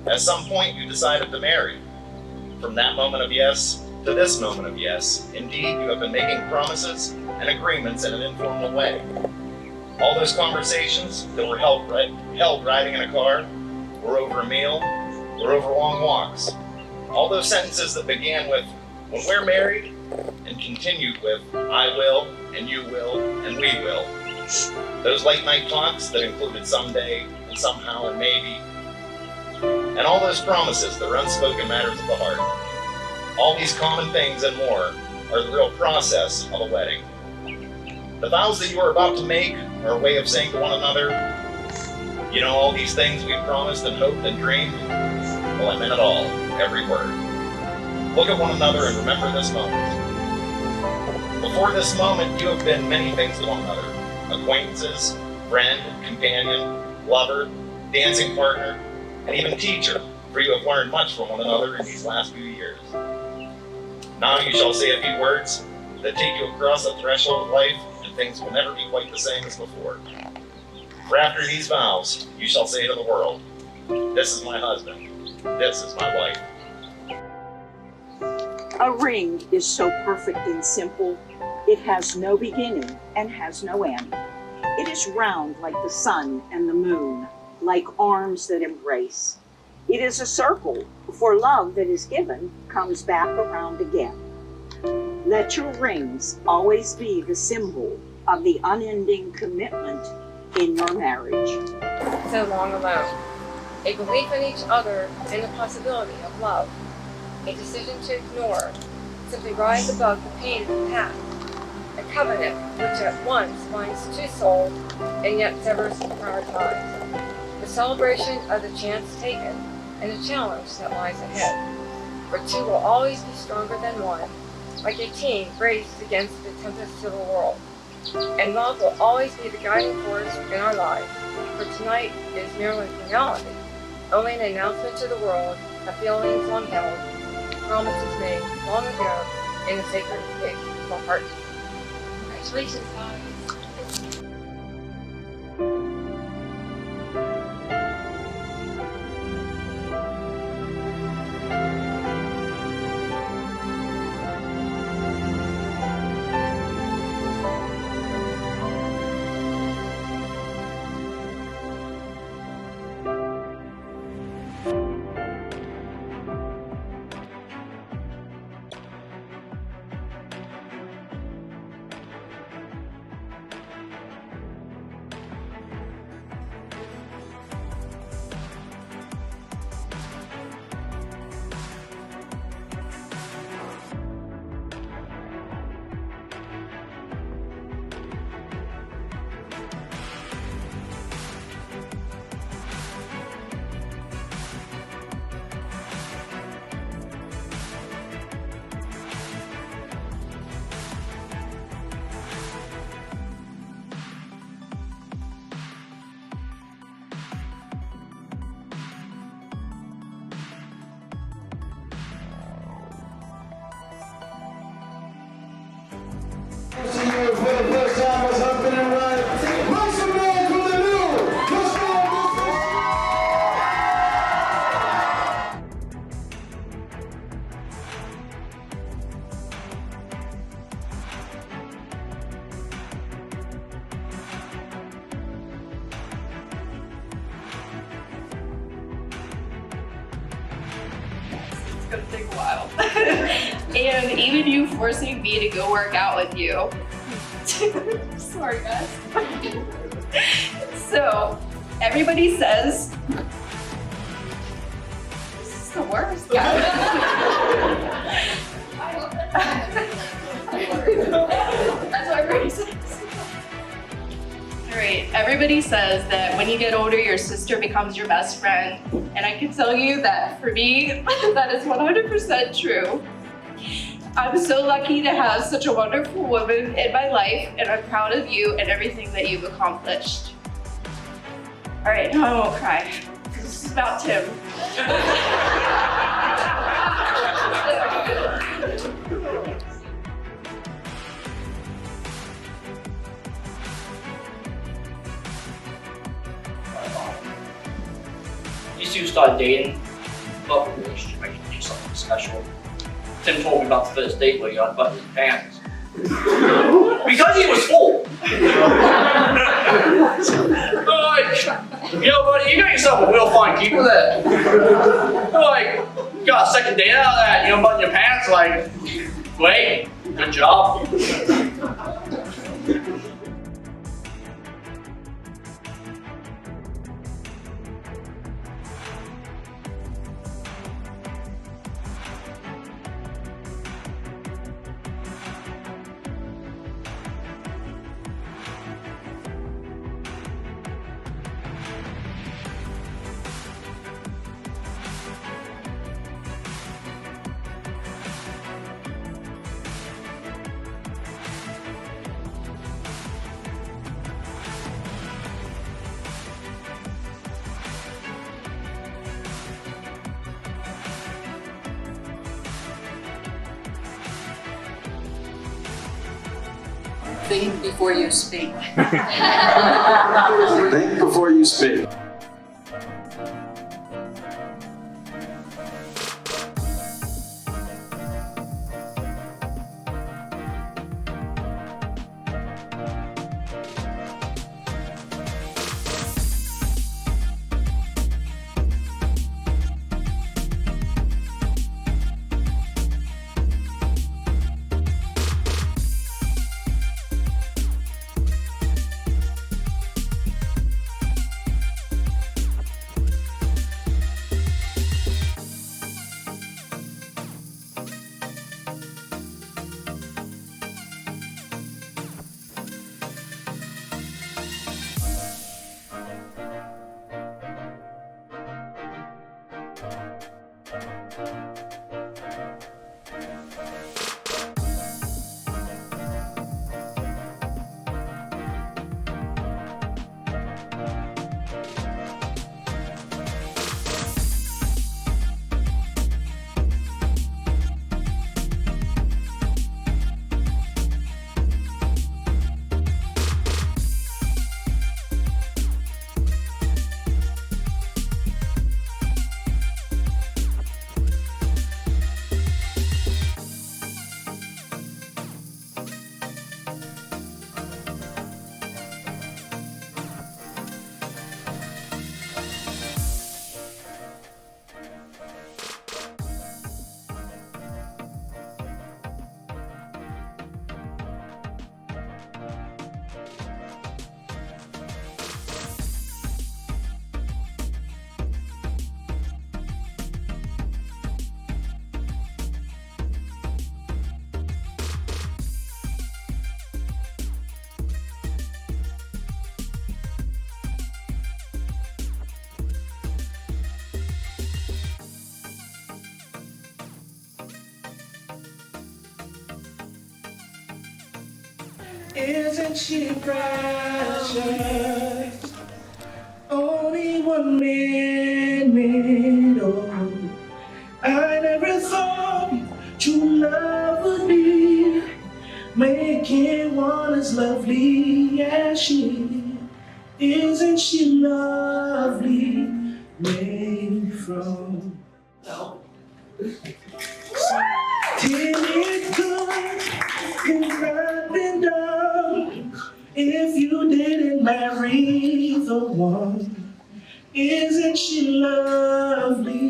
At some point, you decided to marry. From that moment of yes to this moment of yes, indeed, you have been making promises and agreements in an informal way. All those conversations that were held riding in a car, or over a meal, or over long walks. All those sentences that began with, when we're married, and continued with, I will, and you will, and we will. Those late night talks that included someday, and somehow, and maybe. And all those promises that are unspoken matters of the heart. All these common things and more are the real process of a wedding. The vows that you are about to make are a way of saying to one another, you know, all these things we promised and hoped and dreamed, well, I meant it all, every word. Look at one another and remember this moment. Before this moment, you have been many things to one another. Acquaintances, friend, companion, lover, dancing partner, and even teacher, for you have learned much from one another in these last few years. Now you shall say a few words that take you across the threshold of life, and things will never be quite the same as before. For after these vows, you shall say to the world, this is my husband, this is my wife. A ring is so perfect and simple, it has no beginning and has no end. It is round like the sun and the moon, like arms that embrace. It is a circle, for love that is given comes back around again. Let your rings always be the symbol of the unending commitment in your marriage. So long alone. A belief in each other and the possibility of love. A decision to ignore, simply rise above the pain of the past. A covenant which at once binds two souls and yet severs our ties. The celebration of the chance taken and the challenge that lies ahead. For two will always be stronger than one, like a team braced against the tempests of the world. And love will always be the guiding force in our lives, for tonight is merely finality, only an announcement to the world of feelings long held, promises made long ago in the sacred space of our hearts. Congratulations, guys. For the first time as husband and wife, make some noise for the new Lush. It's gonna take a while. And even you forcing me to go work out with you. Sorry, guys. So, everybody says, this is the worst, guys. That's what everybody says. Alright, everybody says that when you get older, your sister becomes your best friend. And I can tell you that for me, that is 100% true. I'm so lucky to have such a wonderful woman in my life, and I'm proud of you and everything that you've accomplished. Alright, now I won't cry. This is about Tim. These two started dating bucket list to make you do something special. Tim told me about the first date where you unbuttoned his pants. Because he was full. Like, you know, buddy, you got yourself a real fine keeper there. Like, you got a second date out of that, you unbutton your pants, like, great, good job. Think before you speak. Think before you speak. Isn't she precious? Only 1 minute old. I never thought true love would be making one as lovely as she. Isn't she lovely? Made from tinted good and not been done. If you didn't marry the one, isn't she lovely?